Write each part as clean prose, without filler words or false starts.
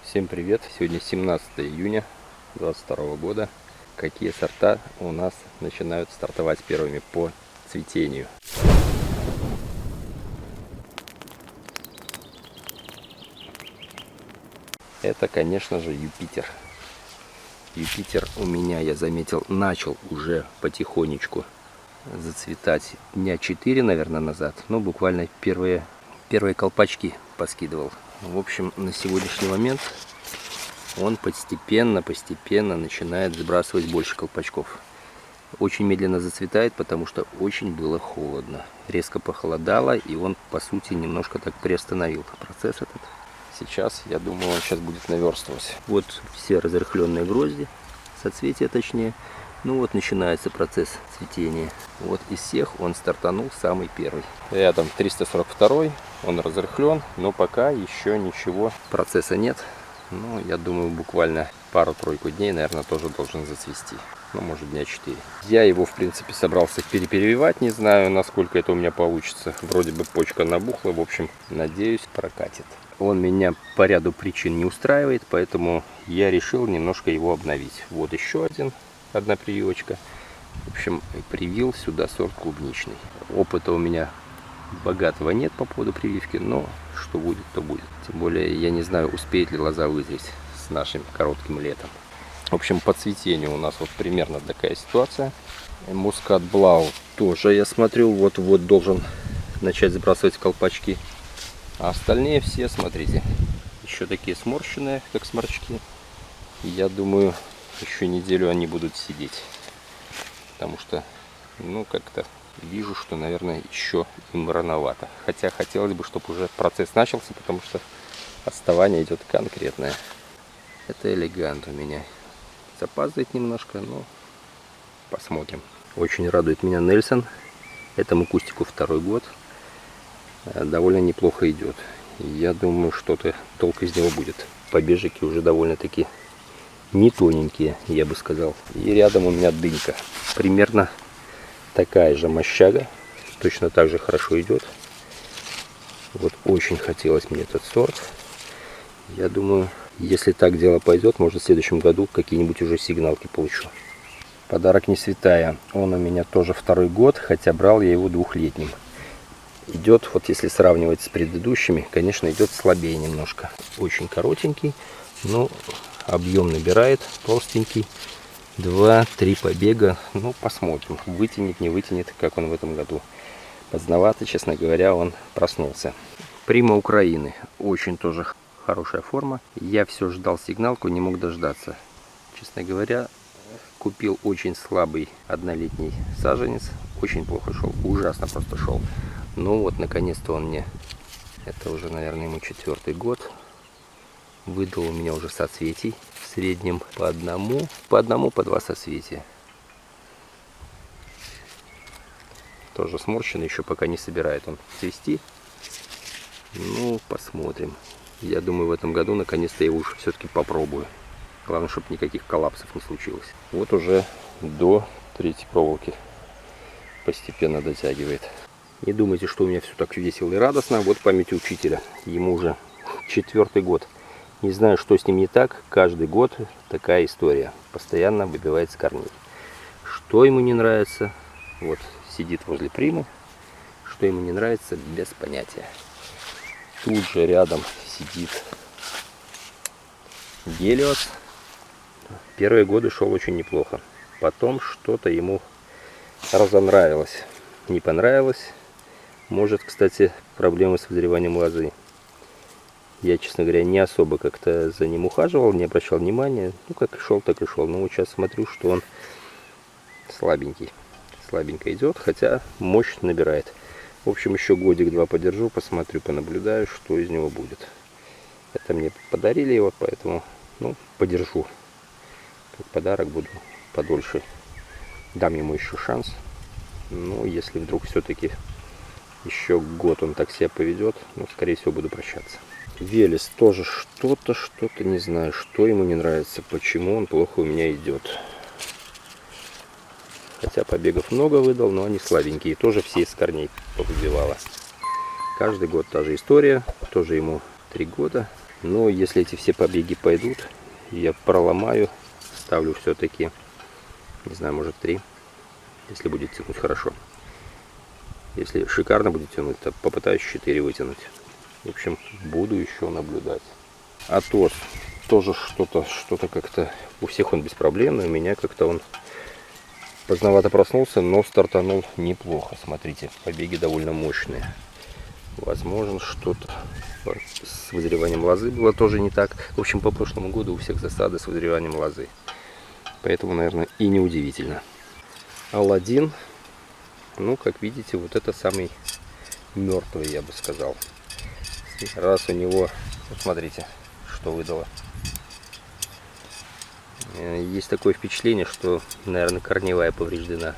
Всем привет! Сегодня 17 июня 2022 года. Какие сорта у нас начинают стартовать первыми по цветению? Это, конечно же, Юпитер. Юпитер у меня, я заметил, начал уже потихонечку зацветать дня 4, наверное, назад. Но буквально первые колпачки поскидывал. В общем, на сегодняшний момент он постепенно начинает сбрасывать больше колпачков. Очень медленно зацветает, потому что очень было холодно. Резко похолодало, и он, по сути, немножко так приостановил процесс этот. Сейчас, я думаю, он сейчас будет наверстывать. Вот все разрыхленные грозди, соцветия точнее. Ну вот начинается процесс цветения. Вот из всех он стартанул самый первый. Рядом 342, он разрыхлен, но пока еще ничего процесса нет. Ну, я думаю, буквально пару-тройку дней, наверное, тоже должен зацвести. Ну, может, дня 4. Я его, в принципе, собрался перепрививать. Не знаю, насколько это у меня получится. Вроде бы почка набухла. В общем, надеюсь, прокатит. Он меня по ряду причин не устраивает, поэтому я решил немножко его обновить. Вот еще одна прививочка. В общем, привил сюда сорт клубничный. Опыта у меня богатого нет по поводу прививки, но что будет, то будет. Тем более, я не знаю, успеет ли лоза вызреть с нашим коротким летом. В общем, по цветению у нас вот примерно такая ситуация. Мускат Блау тоже, я смотрю, вот должен начать сбрасывать колпачки. А остальные все, смотрите, еще такие сморщенные, как сморчки. Я думаю, еще неделю они будут сидеть. Потому что, ну, как-то вижу, что, наверное, еще им рановато. Хотя хотелось бы, чтобы уже процесс начался, потому что отставание идет конкретное. Это элегант у меня. Запаздывает немножко, но посмотрим. Очень радует меня Нельсон. Этому кустику 2-й год. Довольно неплохо идет. Я думаю, что-то толк из него будет. Побежики уже довольно-таки не тоненькие, я бы сказал. И рядом у меня дынька. Примерно такая же мощага. Точно так же хорошо идет. Вот очень хотелось мне этот сорт. Я думаю, если так дело пойдет, может в следующем году какие-нибудь уже сигналки получу. Подарок не святая. Он у меня тоже 2-й год, хотя брал я его 2-летним. Идет, вот если сравнивать с предыдущими, конечно, идет слабее немножко. Очень коротенький, но объем набирает, толстенький. 2-3 побега. Ну, посмотрим, вытянет, не вытянет, как он в этом году. Поздновато, честно говоря, он проснулся. Прима Украины. Очень тоже хорошая форма. Я все ждал сигналку, не мог дождаться. Честно говоря, купил очень слабый 1-летний саженец. Очень плохо шел, ужасно просто шел. Ну вот, наконец-то он мне, это уже, наверное, ему 4-й год, выдал у меня уже соцветий. В среднем по одному, по 2 соцветия. Тоже сморщенный, еще пока не собирает он цвести. Ну, посмотрим. Я думаю, в этом году, наконец-то, я его уж все-таки попробую. Главное, чтобы никаких коллапсов не случилось. Вот уже до 3-й проволоки постепенно дотягивает. Не думайте, что у меня все так весело и радостно. Вот память учителя. Ему уже 4-й год. Не знаю, что с ним не так. Каждый год такая история. Постоянно выбивает с корней. Что ему не нравится? Вот сидит возле примы. Что ему не нравится, без понятия. Тут же рядом сидит Гелиос. Первые годы шел очень неплохо. Потом что-то ему разонравилось. Не понравилось. Может, кстати, проблемы с вызреванием лозы. Я, честно говоря, не особо как-то за ним ухаживал, не обращал внимания. Ну, как и шел, так и шел. Но вот сейчас смотрю, что он слабенький. Слабенько идет, хотя мощь набирает. В общем, еще годик-два подержу, посмотрю, понаблюдаю, что из него будет. Это мне подарили его, поэтому, ну, подержу. Как подарок буду подольше. Дам ему еще шанс. Ну, если вдруг все-таки еще год он так себя поведет, ну, скорее всего, буду прощаться. Велес тоже что-то, не знаю, что ему не нравится, почему он плохо у меня идет. Хотя побегов много выдал, но они слабенькие. Тоже все из корней повыбивало. Каждый год та же история. Тоже ему 3 года. Но если эти все побеги пойдут, я проломаю, ставлю все-таки, не знаю, может 3, если будет тянуть хорошо. Если шикарно будет тянуть, то попытаюсь 4 вытянуть. В общем, буду еще наблюдать. Атос тоже что-то как-то, у всех он беспроблемный, у меня как-то он поздновато проснулся, но стартанул неплохо. Смотрите, побеги довольно мощные. Возможно, что-то с вызреванием лозы было тоже не так. В общем, по прошлому году у всех засады с вызреванием лозы. Поэтому, наверное, и неудивительно. Аладдин, ну, как видите, вот это самый мертвый, я бы сказал. Раз у него, вот смотрите, что выдало. Есть такое впечатление, что, наверное, корневая повреждена.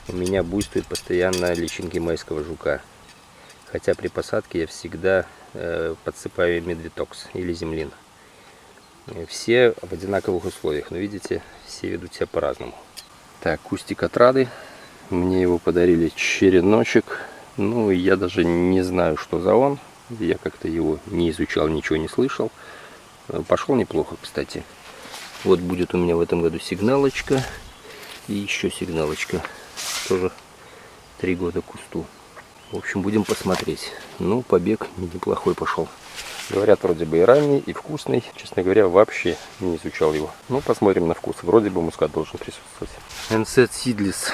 У меня буйствуют постоянно личинки майского жука. Хотя при посадке я всегда подсыпаю медвитокс или землин. Все в одинаковых условиях, но видите, все ведут себя по-разному. Так, кустик отрады. Мне его подарили череночек. Ну, я даже не знаю, что за он. Я как-то его не изучал, ничего не слышал. Пошел неплохо, кстати. Вот будет у меня в этом году сигналочка. И еще сигналочка. Тоже 3 года кусту. В общем, будем посмотреть. Ну, побег неплохой пошел. Говорят, вроде бы и ранний, и вкусный. Честно говоря, вообще не изучал его. Ну, посмотрим на вкус. Вроде бы мускат должен присутствовать. NZ Seedless.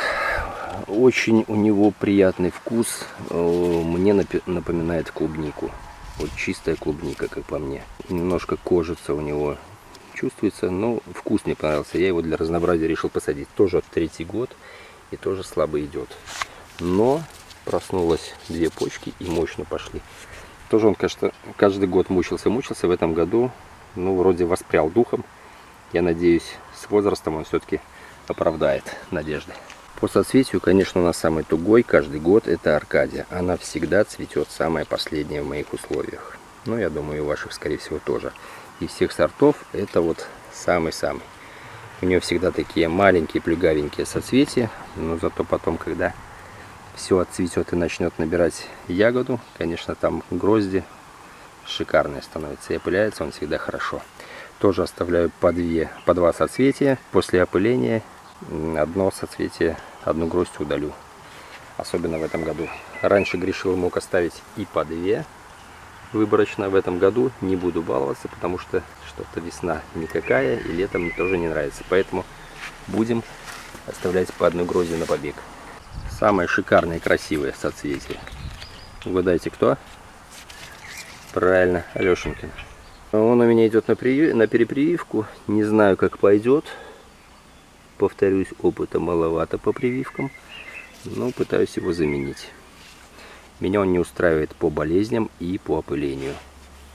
Очень у него приятный вкус. Мне напоминает клубнику. Вот чистая клубника, как по мне. Немножко кожица у него чувствуется, но вкус мне понравился. Я его для разнообразия решил посадить. Тоже 3-й год и тоже слабо идет. Но проснулось 2 почки и мощно пошли. Тоже он, конечно, каждый год мучился. В этом году, ну, вроде воспрял духом. Я надеюсь, с возрастом он все-таки оправдает надежды. По соцветию, конечно, у нас самый тугой каждый год это Аркадия. Она всегда цветет самая последняя в моих условиях. Ну, я думаю, и у ваших, скорее всего, тоже. Из всех сортов это вот самый-самый. У нее всегда такие маленькие, плюгавенькие соцветия. Но зато потом, когда все отцветет и начнет набирать ягоду, конечно, там грозди шикарные становятся. И опыляется он всегда хорошо. Тоже оставляю по 2 соцветия. После опыления одно соцветие, одну гроздь удалю. Особенно в этом году. Раньше грешил, мог оставить и по 2 выборочно. В этом году не буду баловаться, потому что что-то весна никакая, и летом мне тоже не нравится. Поэтому будем оставлять по 1 грозди на побег. Самое шикарное и красивое соцветие. Угадайте, кто? Правильно, Алешенькин. Он у меня идет на перепрививку. Не знаю, как пойдет. Повторюсь, опыта маловато по прививкам. Но пытаюсь его заменить. Меня он не устраивает по болезням и по опылению.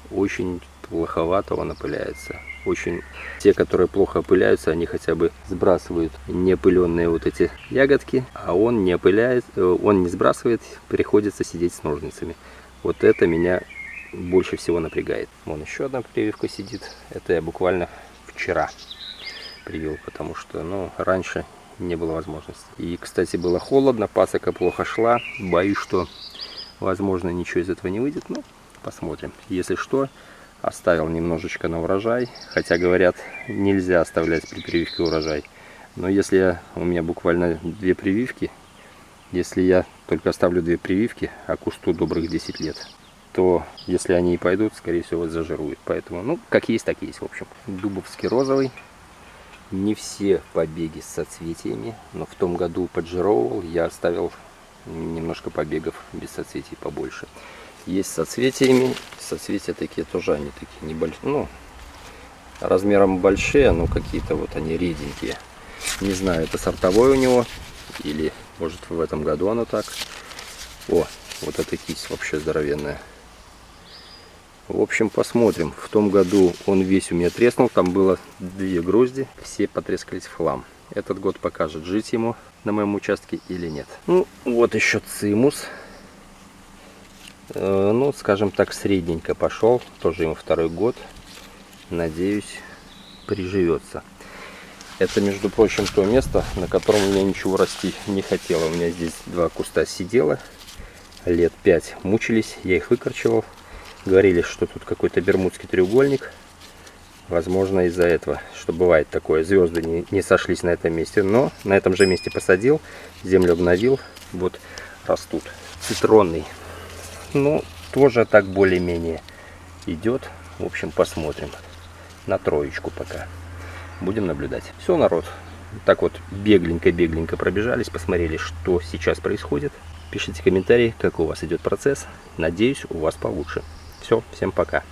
Очень плоховато он опыляется. Очень. Те, которые плохо опыляются, они хотя бы сбрасывают неопыленные вот эти ягодки, а он не опыляет, он не сбрасывает, приходится сидеть с ножницами. Вот это меня больше всего напрягает. Вон еще одна прививка сидит. Это я буквально вчера привил, потому что, ну, раньше не было возможности. И, кстати, было холодно, пасека плохо шла. Боюсь, что, возможно, ничего из этого не выйдет. Ну, посмотрим. Если что, оставил немножечко на урожай. Хотя, говорят, нельзя оставлять при прививке урожай. Но если у меня буквально 2 прививки, если я только оставлю 2 прививки, а кусту добрых 10 лет, то если они и пойдут, скорее всего, зажируют. Поэтому, ну, как есть, так есть, в общем. Дубовский розовый. Не все побеги с соцветиями, но в том году поджировывал, я оставил немножко побегов без соцветий побольше. Есть с соцветиями, соцветия такие тоже, они такие небольшие, ну, размером большие, но какие-то вот они реденькие. Не знаю, это сортовой у него, или может в этом году оно так. О, вот эта кисть вообще здоровенная. В общем, посмотрим. В том году он весь у меня треснул. Там было 2 грозди. Все потрескались в хлам. Этот год покажет, жить ему на моем участке или нет. Ну, вот еще цимус. Ну, скажем так, средненько пошел. Тоже ему 2-й год. Надеюсь, приживется. Это, между прочим, то место, на котором у меня ничего расти не хотело. У меня здесь 2 куста сидело. Лет 5 мучились. Я их выкорчевал. Говорили, что тут какой-то бермудский треугольник. Возможно, из-за этого, что бывает такое, звезды не сошлись на этом месте. Но на этом же месте посадил, землю обновил, вот растут. Цитронный, ну, тоже так более-менее идет. В общем, посмотрим. На троечку пока. Будем наблюдать. Все, народ. Так вот, бегленько-бегленько пробежались, посмотрели, что сейчас происходит. Пишите комментарии, как у вас идет процесс. Надеюсь, у вас получше. Все, всем пока.